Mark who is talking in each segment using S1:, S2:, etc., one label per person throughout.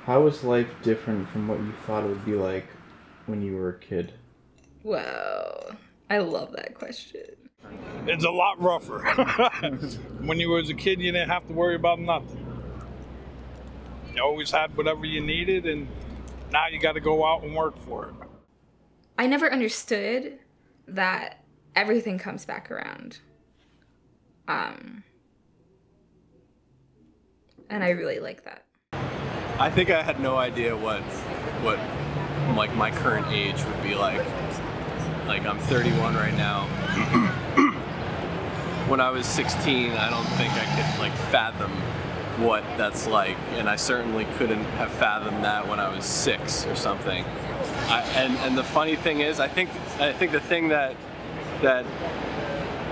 S1: How is life different from what you thought it would be like when you were a kid?
S2: Wow. I love that question.
S3: It's a lot rougher. When you was a kid, you didn't have to worry about nothing. You always had whatever you needed, and now you got to go out and work for it.
S2: I never understood that everything comes back around. And I really like that.
S4: I think I had no idea what like my current age would be like. Like I'm 31 right now. When I was 16, I don't think I could like fathom what that's like, and I certainly couldn't have fathomed that when I was 6 or something. And the funny thing is, I think the thing that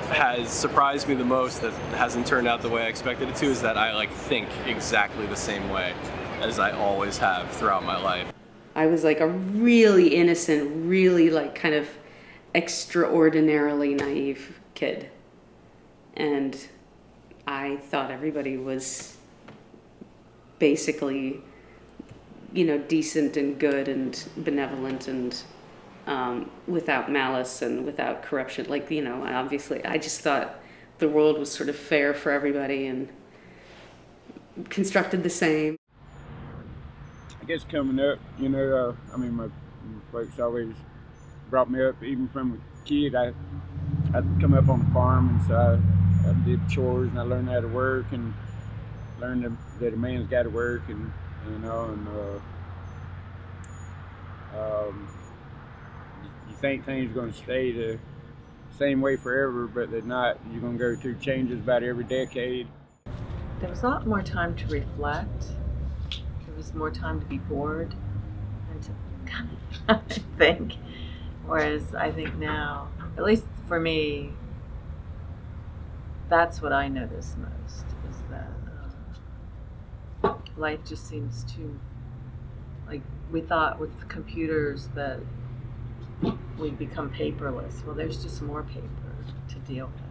S4: has surprised me the most, that hasn't turned out the way I expected it to, is that I like think exactly the same way as I always have throughout my life.
S5: I was like a really innocent, really like kind of extraordinarily naive kid. And I thought everybody was basically, you know, decent and good and benevolent and without malice and without corruption. Like, you know, obviously, I just thought the world was sort of fair for everybody and constructed the same.
S6: I guess coming up, you know, I mean, my folks always brought me up, even from a kid. I'd come up on the farm, and so I did chores, and I learned how to work, and learned that a man's got to work, and you know, and you think things are going to stay the same way forever, but they're not. You're going to go through changes about every decade.
S7: There was a lot more time to reflect. There was more time to be bored and to kind of think. Whereas I think now, at least for me, that's what I notice most, is that life just seems too, like we thought with computers that we'd become paperless. Well, there's just more paper to deal with.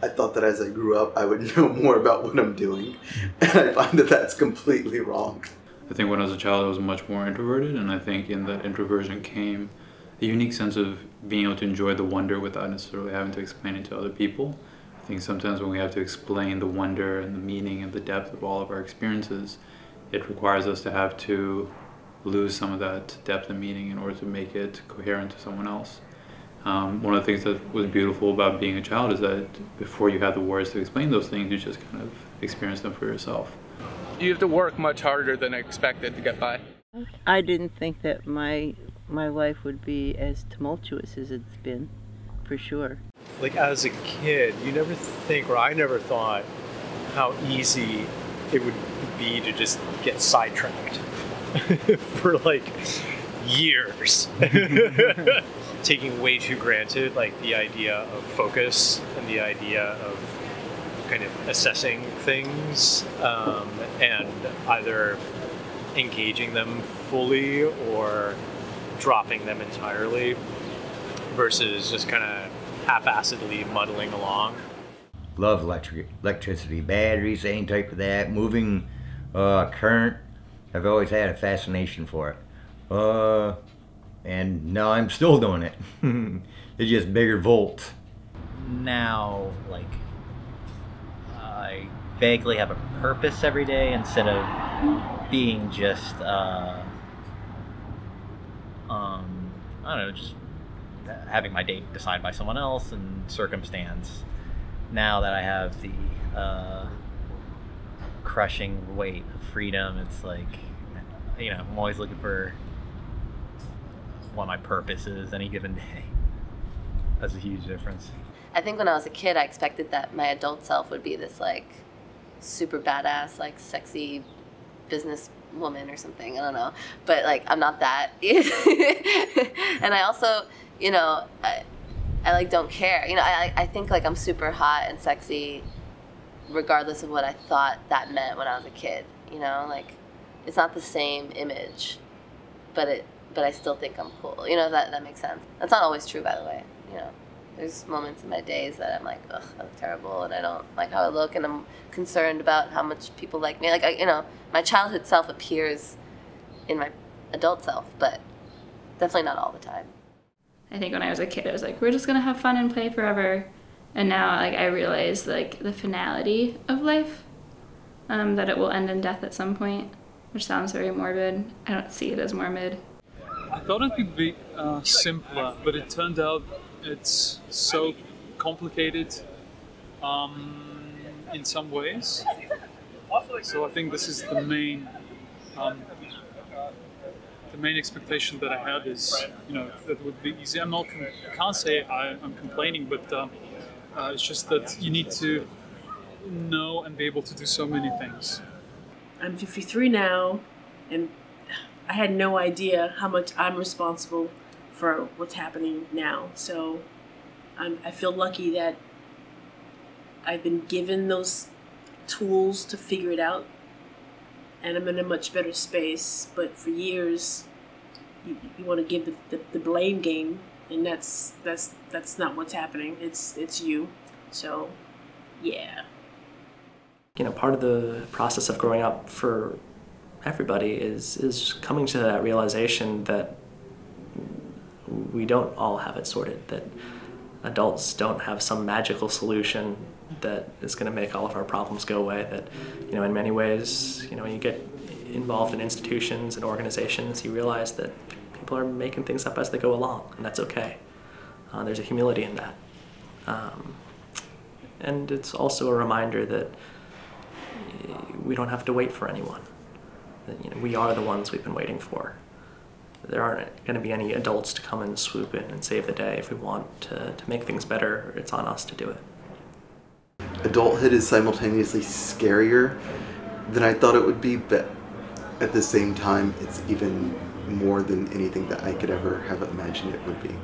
S8: I thought that as I grew up, I would know more about what I'm doing, and I find that that's completely wrong.
S9: I think when I was a child, I was much more introverted, and I think in that introversion came a unique sense of being able to enjoy the wonder without necessarily having to explain it to other people. I think sometimes when we have to explain the wonder and the meaning and the depth of all of our experiences, it requires us to have to lose some of that depth and meaning in order to make it coherent to someone else. One of the things that was beautiful about being a child is that before you had the words to explain those things, you just kind of experience them for yourself.
S10: You have to work much harder than expected to get by.
S11: I didn't think that my life would be as tumultuous as it's been, for sure.
S12: Like as a kid, you never think, or I never thought, how easy it would be to just get sidetracked for like years. Taking way too granted like the idea of focus and the idea of kind of assessing things and either engaging them fully or dropping them entirely versus just kind of half-assedly muddling along.
S13: Love electricity, batteries, any type of that, moving current. I've always had a fascination for it. And now I'm still doing it. It's just bigger volts.
S14: Now, like, I vaguely have a purpose every day instead of being just, I don't know, just having my day decided by someone else and circumstance. Now that I have the crushing weight of freedom, it's like, you know, I'm always looking for what my purpose is any given day. That's a huge difference.
S15: I think when I was a kid, I expected that my adult self would be this like super badass, like sexy business woman or something. I don't know, but like I'm not that. And I also, you know, I like don't care. You know, I think like I'm super hot and sexy, regardless of what I thought that meant when I was a kid. You know, like it's not the same image, but I still think I'm cool. You know, that makes sense. That's not always true, by the way, you know. There's moments in my days that I'm like, ugh, I look terrible, and I don't like how I look, and I'm concerned about how much people like me. Like, my childhood self appears in my adult self, but definitely not all the time.
S16: I think when I was a kid, I was like, we're just gonna have fun and play forever. And now, like, I realize, like, the finality of life, that it will end in death at some point, which sounds very morbid. I don't see it as morbid.
S17: I thought it would be simpler, but it turned out it's so complicated in some ways. So I think this is the main expectation that I had is, that would be easy. I can't say I'm complaining, but it's just that you need to know and be able to do so many things.
S18: I'm 53 now, and I had no idea how much I'm responsible for what's happening now. So I feel lucky that I've been given those tools to figure it out, and I'm in a much better space. But for years, you want to give the blame game, and that's not what's happening. It's you. So yeah.
S19: Part of the process of growing up for everybody is coming to that realization that we don't all have it sorted, that adults don't have some magical solution that is going to make all of our problems go away, that, in many ways, when you get involved in institutions and organizations, you realize that people are making things up as they go along, and that's okay. There's a humility in that. And it's also a reminder that we don't have to wait for anyone. That, we are the ones we've been waiting for. There aren't going to be any adults to come and swoop in and save the day. If we want to make things better, it's on us to do it.
S8: Adulthood is simultaneously scarier than I thought it would be, but at the same time, it's even more than anything that I could ever have imagined it would be.